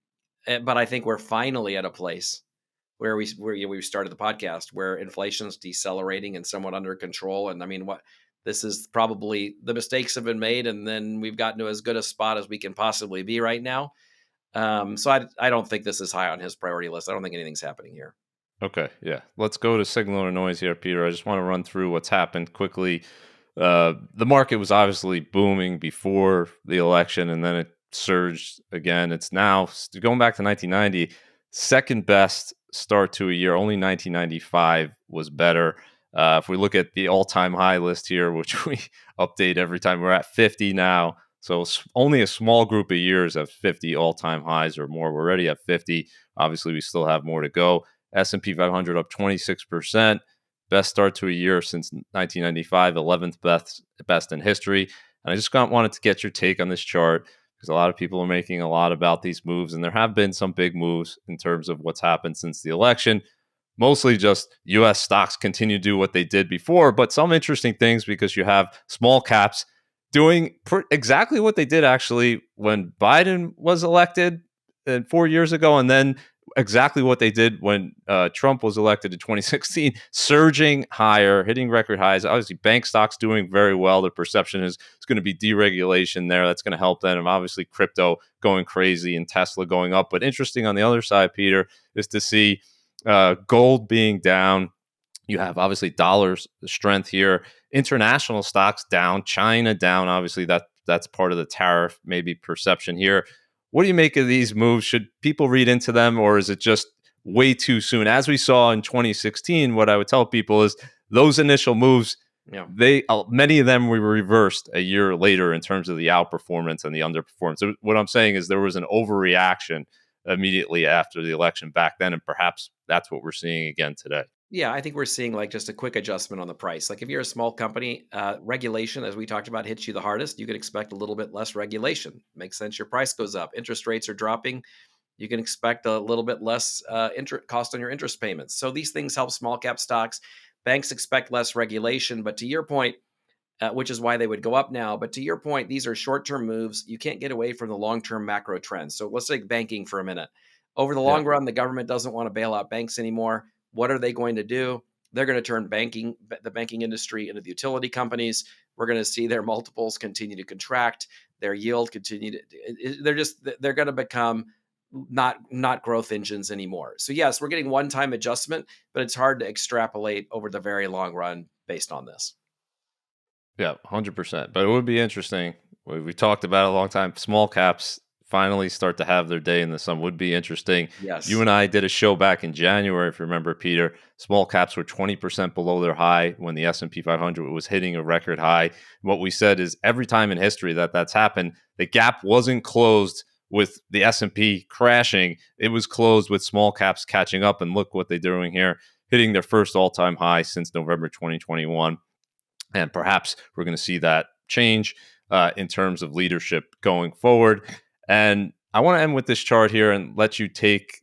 but I think we're finally at a place where we started the podcast where inflation's decelerating and somewhat under control. And I mean, this is probably the mistakes have been made, and then we've gotten to as good a spot as we can possibly be right now. So I don't think this is high on his priority list. I don't think anything's happening here. okay, yeah. Let's go to signal or noise here, Peter. I just want to run through what's happened quickly. The market was obviously booming before the election, and then it surged again. It's now going back to 1990, second best start to a year. Only 1995 was better. If we look at the all-time high list here, which we update every time, we're at 50 now. So only a small group of years have 50 all-time highs or more. We're already at 50. Obviously, we still have more to go. S&P 500 up 26%. Best start to a year since 1995, 11th best in history. And I just wanted to get your take on this chart, because a lot of people are making a lot about these moves, and there have been some big moves in terms of what's happened since the election. Mostly just U.S. stocks continue to do what they did before, but some interesting things, because you have small caps doing exactly what they did actually when Biden was elected 4 years ago, and then exactly what they did when Trump was elected in 2016, surging higher, hitting record highs. Obviously, bank stocks doing very well. The perception is it's going to be deregulation there. That's going to help them. And obviously, crypto going crazy and Tesla going up. But interesting on the other side, Peter, is to see gold being down. You have obviously dollars strength here. International stocks down. China down. Obviously, that's part of the tariff maybe perception here. What do you make of these moves? Should people read into them, or is it just way too soon? As we saw in 2016, what I would tell people is those initial moves, Yeah. many of them were reversed a year later in terms of the outperformance and the underperformance. So what I'm saying is there was an overreaction immediately after the election back then, and perhaps that's what we're seeing again today. Yeah, I think we're seeing like just a quick adjustment on the price. Like if you're a small company, regulation, as we talked about, hits you the hardest. You could expect a little bit less regulation. Makes sense. Your price goes up. Interest rates are dropping. You can expect a little bit less cost on your interest payments. So these things help small cap stocks. Banks expect less regulation. But to your point, which is why they would go up now. But to your point, these are short term moves. You can't get away from the long term macro trends. So let's take banking for a minute. Over the long run, the government doesn't want to bail out banks anymore. What are they going to do? They're going to turn the banking industry into the utility companies. We're going to see their multiples continue to contract, their yield continue to. They're going to become not growth engines anymore. So yes, we're getting one-time adjustment, but it's hard to extrapolate over the very long run based on this. Yeah, 100%. But it would be interesting. We talked about it a long time. Small caps finally start to have their day in the sun. Would be interesting. Yes. You and I did a show back in January, if you remember, Peter. Small caps were 20% below their high when the S&P 500 was hitting a record high. What we said is every time in history that's happened, the gap wasn't closed with the S&P crashing. It was closed with small caps catching up. And look what they're doing here, hitting their first all-time high since November 2021. And perhaps we're going to see that change in terms of leadership going forward. And I want to end with this chart here and let you take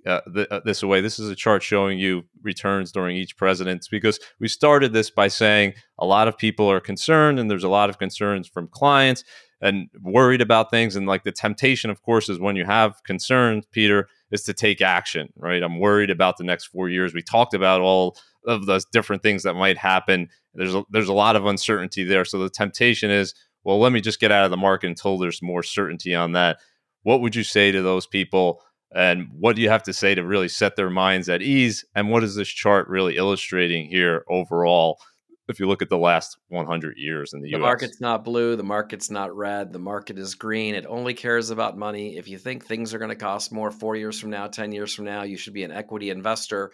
this away. This is a chart showing you returns during each presidency, because we started this by saying a lot of people are concerned, and there's a lot of concerns from clients and worried about things. And like the temptation, of course, is when you have concerns, Peter, is to take action, right? I'm worried about the next 4 years. We talked about all of those different things that might happen. There's a lot of uncertainty there. So the temptation is, well, let me just get out of the market until there's more certainty on that. What would you say to those people? And what do you have to say to really set their minds at ease? And what is this chart really illustrating here overall, if you look at the last 100 years in the U.S.? The market's not blue. The market's not red. The market is green. It only cares about money. If you think things are going to cost more 4 years from now, 10 years from now, you should be an equity investor.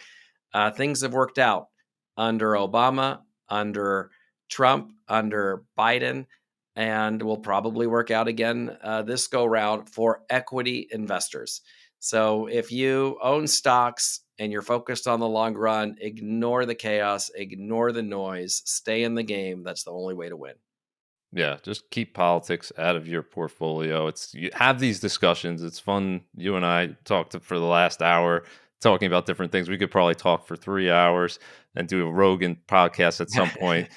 Things have worked out under Obama, under Trump, under Biden, and will probably work out again this go round for equity investors. So if you own stocks and you're focused on the long run, ignore the chaos, ignore the noise, stay in the game. That's the only way to win. Yeah, just keep politics out of your portfolio. You have these discussions. It's fun. You and I talked for the last hour talking about different things. We could probably talk for 3 hours and do a Rogan podcast at some point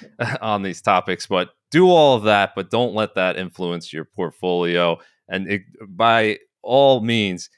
on these topics. But do all of that, but don't let that influence your portfolio. And by all means,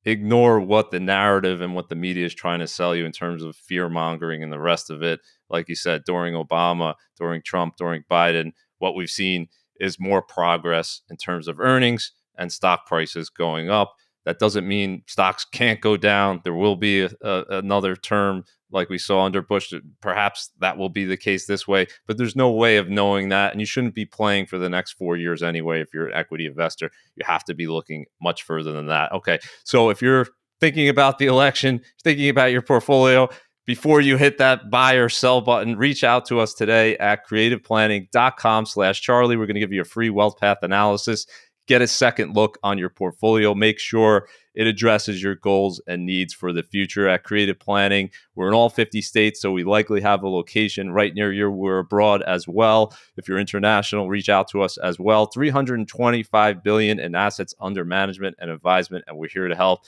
ignore what the narrative and what the media is trying to sell you in terms of fear mongering and the rest of it. Like you said, during Obama, during Trump, during Biden, what we've seen is more progress in terms of earnings and stock prices going up. That doesn't mean stocks can't go down. There will be another term like we saw under Bush. Perhaps that will be the case this way, but there's no way of knowing that. And you shouldn't be playing for the next 4 years anyway. If you're an equity investor, you have to be looking much further than that. Okay. So if you're thinking about the election, thinking about your portfolio, before you hit that buy or sell button, reach out to us today at creativeplanning.com/Charlie. We're going to give you a free wealth path analysis. Get a second look on your portfolio. Make sure it addresses your goals and needs for the future. At Creative Planning, we're in all 50 states, so we likely have a location right near you. We're abroad as well. If you're international, reach out to us as well. $325 billion in assets under management and advisement, and we're here to help.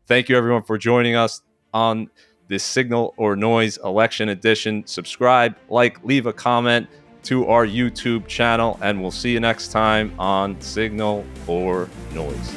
Thank you, everyone, for joining us on this Signal or Noise election edition. Subscribe, like, leave a comment to our YouTube channel, and we'll see you next time on Signal or Noise.